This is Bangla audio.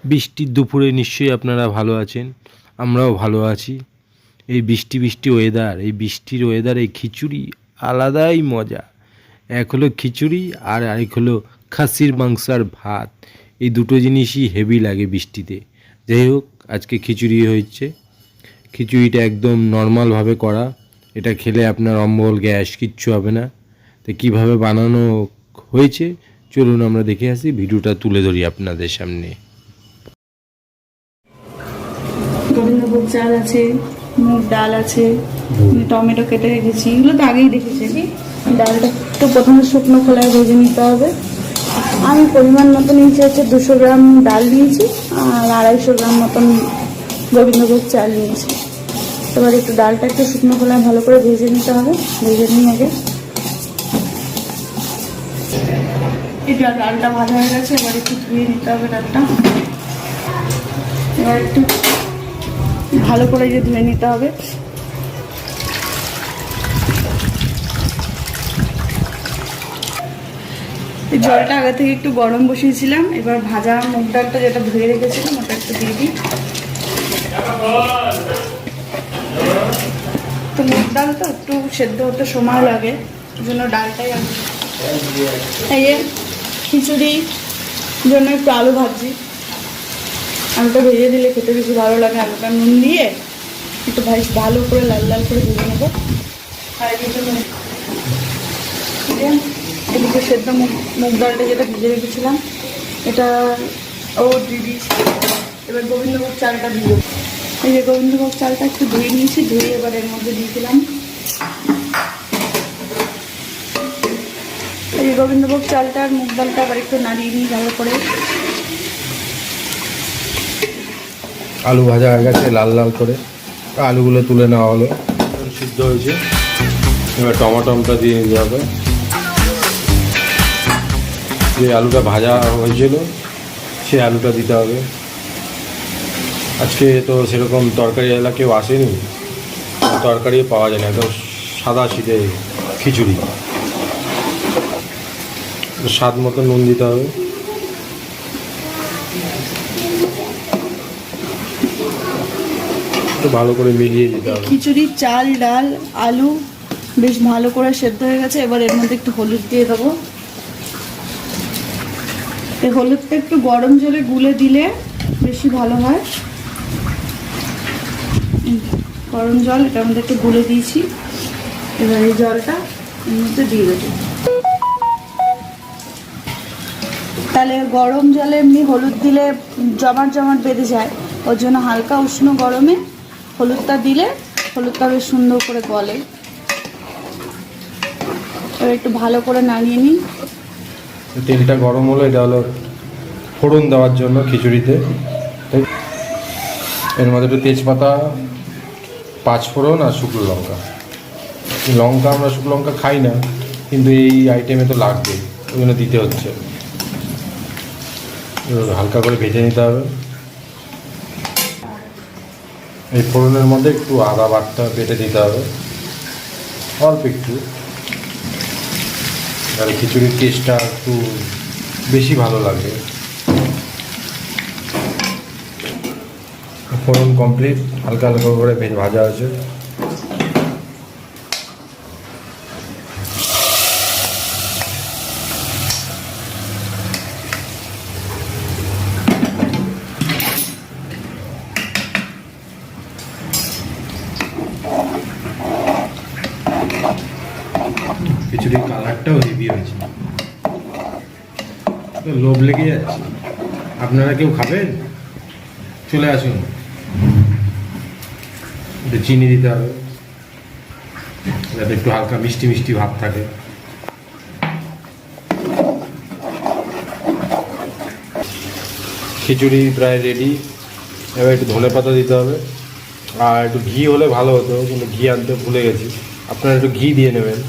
বৃষ্টির দুপুরে নিশ্চয়ই আপনারা ভালো আছেন, আমরাও ভালো আছি। এই বৃষ্টি বৃষ্টি ওয়েদার, এই বৃষ্টির ওয়েদারে খিচুড়ি আলাদাই মজা। এক হলো খিচুড়ি আর আরেক হলো খাসির মাংস আর ভাত। এই দুটো জিনিসই হেভি লাগে বৃষ্টিতে। যাই হোক, আজকে খিচুড়ি হয়েছে। খিচুড়িটা একদম নর্মালভাবে করা। এটা খেলে আপনার অম্বল গ্যাস কিচ্ছু হবে না। তো কীভাবে বানানো হয়েছে চলুন আমরা দেখে আসি, ভিডিওটা তুলে ধরি আপনাদের সামনে। গোবিন্দভোগ চাল আছে, মুগ ডাল আছে, টমেটো কেটে রেখেছি, এগুলো তো আগেই দেখেছি। ডালটা একটু প্রথমে শুকনো খোলায় ভেজে নিতে হবে। আমি পরিমাণ মতো নিয়েছি হচ্ছে 200 গ্রাম ডাল নিয়েছি আর 250 গ্রাম মতন গোবিন্দভোগ চাল নিয়েছি। এবার একটু ডালটা একটু শুকনো খোলায় ভালো করে ভেজে নিতে হবে। ভেজে নিয়ে আগে এটা ডালটা ভাজা হয়ে গেছে, এবার একটু ধুয়ে নিতে হবে ডালটা। এবার একটু ভালো করে ধুয়ে নিতে হবে। জলটা আগে থেকে একটু গরম বসিয়েছিলাম। এবার ভাজা মুগ ডালটা যেটা ধুয়ে রেখেছিলাম ওটা একটু দিয়ে দিই। তো মুগ ডাল তো একটু সেদ্ধ হতে সময় লাগে, ওই জন্য ডালটাই আমি এই খিচুড়ির জন্য একটু আলু ভাজি। আলুটা ভেজে দিলে খেতে বেশি ভালো লাগে। আলুটা নুন দিয়ে একটু ভালো করে লাল লাল করে ভেজে নেবো। আর এদিকে সেদ্ধ মুগ ডালটা যেটা ভেজে রেখেছিলাম এটা দিয়ে দিয়েছি। এবার গোবিন্দভোগ চালটা দিব। এই যে গোবিন্দভোগ চালটা একটু ধুয়ে নিয়েছি, ধুয়ে এবার এর মধ্যে দিয়েছিলাম। এই গোবিন্দভোগ চালটা আর মুগ ডালটা আবার একটু নাড়িয়ে নিই ভালো করে। আলু ভাজা হয়ে গেছে লাল লাল করে, আলুগুলো তুলে নেওয়া হলো, সিদ্ধ হয়েছে। এবার টমাটমটা দিয়ে দিতে হবে। যে আলুটা ভাজা হয়েছিল সে আলুটা দিতে হবে। আজকে তো সেরকম তরকারি এলা কেউ আসেনি, তরকারি পাওয়া যায় না, একদম সাদা সিধে খিচুড়ি। স্বাদ মতো নুন দিতে হবে। ভালো করে মিলিয়ে দিতে হবে। খিচুড়ি চাল ডাল আলু বেশ ভালো করে সেদ্ধ হয়ে গেছে। এবার এর মধ্যে একটু হলুদ দিয়ে দেবো। এই হলুদটা একটু গরম জলে গুলে দিলে বেশি ভালো হয়। গরম জল এটার মধ্যে একটু গুলে দিয়েছি। এবার এই জলটা এর মধ্যে দিয়ে দেবো। তাহলে গরম জলে এমনি হলুদ দিলে জমাট জমাট বেঁধে যায়, ওর জন্য হালকা উষ্ণ গরমে হলুদটা দিলে হলুদটা বেশ সুন্দর করে গলে। এবার একটু ভালো করে নাড়িয়ে নিই। তেলটা গরম হলো, এটা হলো ফোড়ন দেওয়ার জন্য খিচুড়িতে। এর মধ্যে একটু তেজপাতা, 5 ফোড়ন আর শুকনো লঙ্কা। লঙ্কা আমরা শুকনো লঙ্কা খাই না, কিন্তু এই আইটেমে তো লাগবে, ওই জন্য দিতে হচ্ছে। হালকা করে ভেজে নিতে হবে। এই ফোড়নের মধ্যে একটু আদা বাটা বেটে দিতে হবে, অল্প একটু। আর খিচুড়ির টেস্টটা একটু বেশি ভালো লাগে। ফোড়ন কমপ্লিট, হালকা হালকা করে ভাজা আছে। খিচুড়ির কালারটাও হেভি হয়েছে, লোভ লেগে যাচ্ছে। আপনারা কেউ খাবেন? চলে আসুন। একটু চিনি দিতে হবে যাতে একটু হালকা মিষ্টি মিষ্টি ভাব থাকে। খিচুড়ি প্রায় রেডি। এবার একটু ধনেপাতা দিতে হবে, আর একটু ঘি হলে ভালো হতো, কিন্তু ঘি আনতে ভুলে গেছি। আপনারা একটু ঘি দিয়ে নেবেন।